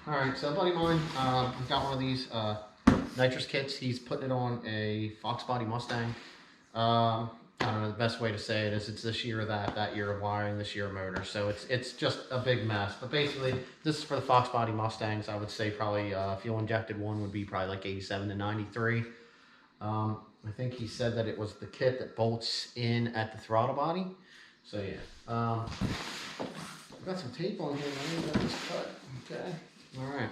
Alright, so a buddy of mine, got one of these nitrous kits. He's putting it on a Fox body Mustang. I don't know, the best way to say it is it's this year of that year of wiring, this year of motor. So it's just a big mess. But basically, this is for the Fox body Mustangs. I would say probably fuel injected one would be probably like 87 to 93. I think he said that it was the kit that bolts in at the throttle body. So yeah. I've got some tape on here, man. Got this cut. Okay. Alright.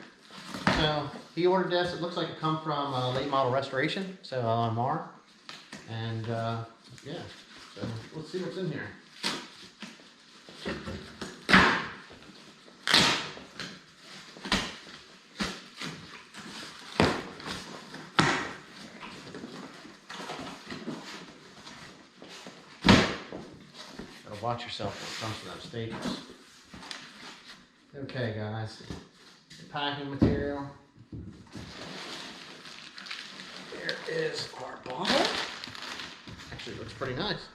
So he ordered this. It looks like it come from Late Model Restoration, so LMR. And yeah, so let's see what's in here. Gotta watch yourself when it comes to those staples. Okay, guys, the packing material. There is our bottle. Actually, looks pretty nice.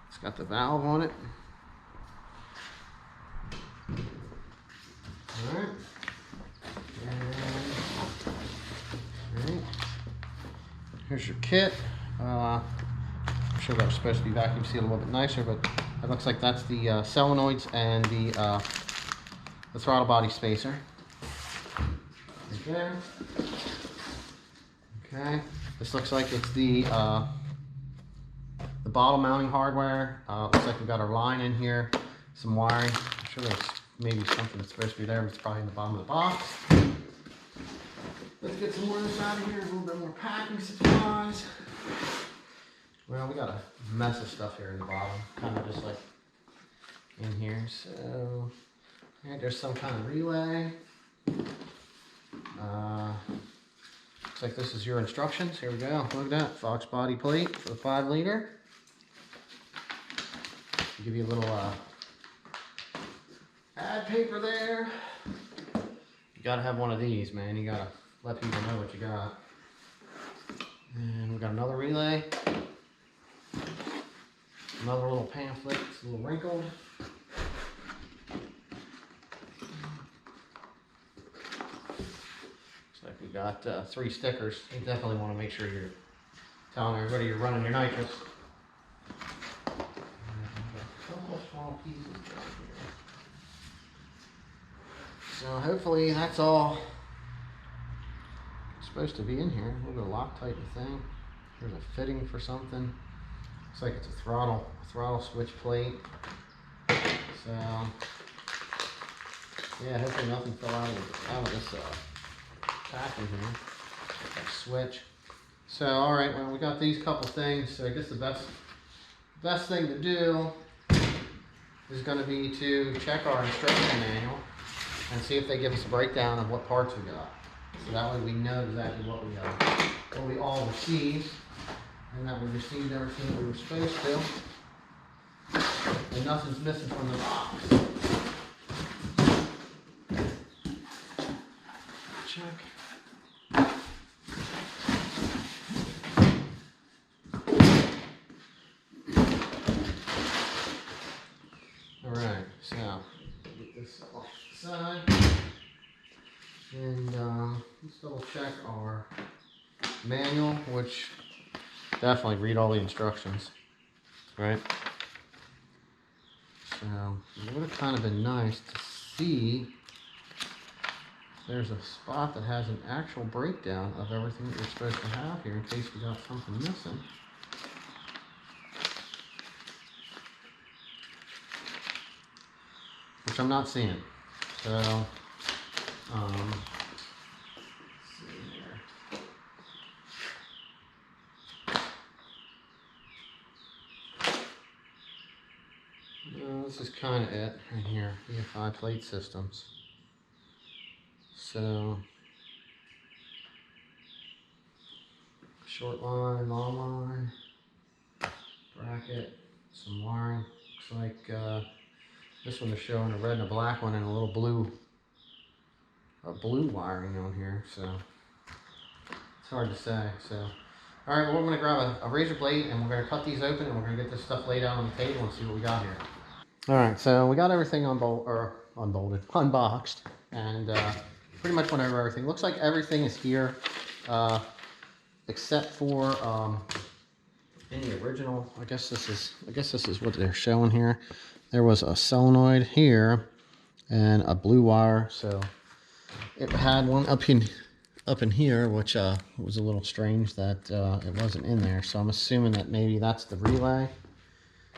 It's got the valve on it. All right. And here's your kit. I'm sure that was supposed to be vacuum sealed a little bit nicer, but it looks like that's the solenoids and the throttle body spacer. Right there. Okay. This looks like it's the bottle mounting hardware. Looks like we've got our line in here, some wiring. I'm sure there's maybe something that's supposed to be there, but it's probably in the bottom of the box. Let's get some more of this out of here. A little bit more packing supplies. Well, we got a mess of stuff here in the bottom, kind of just like in here. So, yeah, there's some kind of relay. Looks like this is your instructions. Here we go. Look at that. Fox body plate for the 5 liter. Give you a little ad paper there. You gotta have one of these, man. You gotta let people know what you got. And we got another relay. Another little pamphlet. It's a little wrinkled. We got 3 stickers. You definitely want to make sure you're telling everybody you're running your nitrous. A couple of small pieces down here. So hopefully that's all supposed to be in here. A little bit of Loctite thing. There's a fitting for something. Looks like it's a throttle switch plate. So yeah, hopefully nothing fell out of this packing here. That switch. So all right, well we got these couple things. So I guess the best thing to do is going to be to check our instruction manual and see if they give us a breakdown of what parts we got. So that way we know exactly what we all received, and that we received everything that we were supposed to, and nothing's missing from the box. Check. Alright, so get this off the side, and let's double check our manual, which definitely read all the instructions, right? So it would have kind of been nice to see if there's a spot that has an actual breakdown of everything that you're supposed to have here in case we got something missing. Which I'm not seeing. So, let's see here. No, this is kind of it right here. EFI plate systems. So, short line, long line, bracket, some wiring. Looks like this one is showing a red and a black one and a little blue wiring on here, so it's hard to say. So, all right, well, we're going to grab a razor blade and we're going to cut these open and we're going to get this stuff laid out on the table and see what we got here. All right, so we got everything unboxed, and pretty much went over everything. Looks like everything is here, except for in the original. I guess this is what they're showing here. There was a solenoid here and a blue wire, so it had one up in here, which was a little strange that it wasn't in there. So I'm assuming that maybe that's the relay.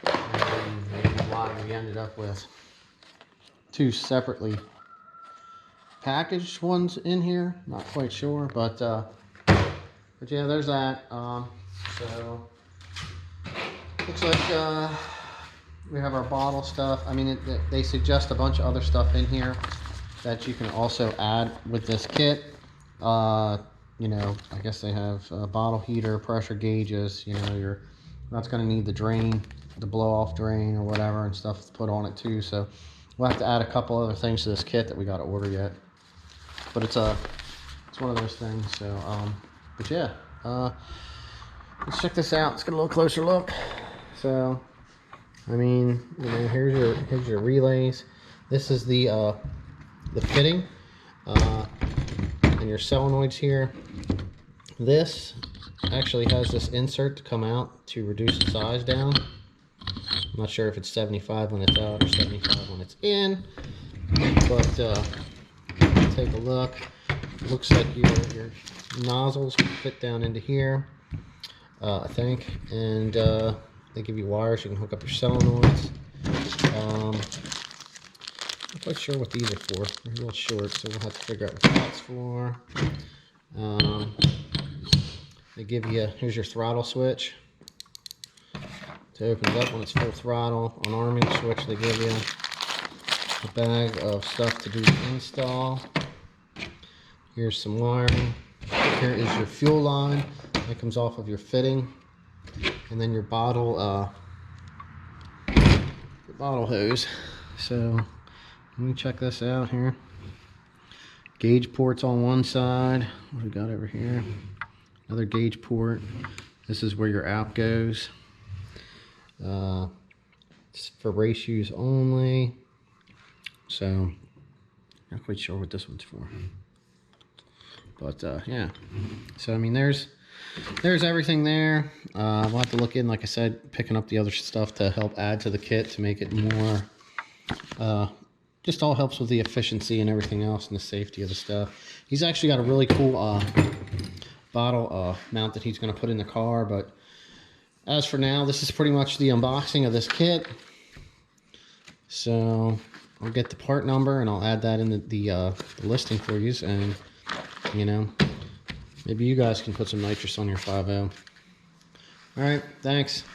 And maybe why we ended up with two separately packaged ones in here. Not quite sure, but yeah, there's that. So looks like we have our bottle stuff. I mean, they suggest a bunch of other stuff in here that you can also add with this kit. You know, I guess they have a bottle heater, pressure gauges. You know, that's going to need the drain, the blow off drain or whatever and stuff to put on it too. So we'll have to add a couple other things to this kit that we got to order yet. But it's one of those things. So but yeah, let's check this out. Let's get a little closer look. So I mean, you know, here's your relays. This is the fitting, and your solenoids here. This actually has this insert to come out to reduce the size down. I'm not sure if it's 75 when it's out or 75 when it's in, but take a look. It looks like your nozzles fit down into here, I think, and they give you wires you can hook up your solenoids. Not quite sure what these are for. They're a little short, so we'll have to figure out what that's for. They give you, here's your throttle switch to open it up when it's full throttle. On arming switch, they give you a bag of stuff to do the install. Here's some wiring. Here is your fuel line that comes off of your fitting, and then your bottle hose. So let me check this out here. Gauge ports on one side. What do we got over here? Another gauge port. This is where your out goes. It's for race use only. So not quite sure what this one's for. But yeah. So I mean, there's everything there. We'll have to look in, like I said, picking up the other stuff to help add to the kit to make it more. Just all helps with the efficiency and everything else and the safety of the stuff. He's actually got a really cool bottle mount that he's going to put in the car. But as for now, this is pretty much the unboxing of this kit. So I'll get the part number and I'll add that in the listing for you. And, you know, maybe you guys can put some nitrous on your 5.0. All right, thanks.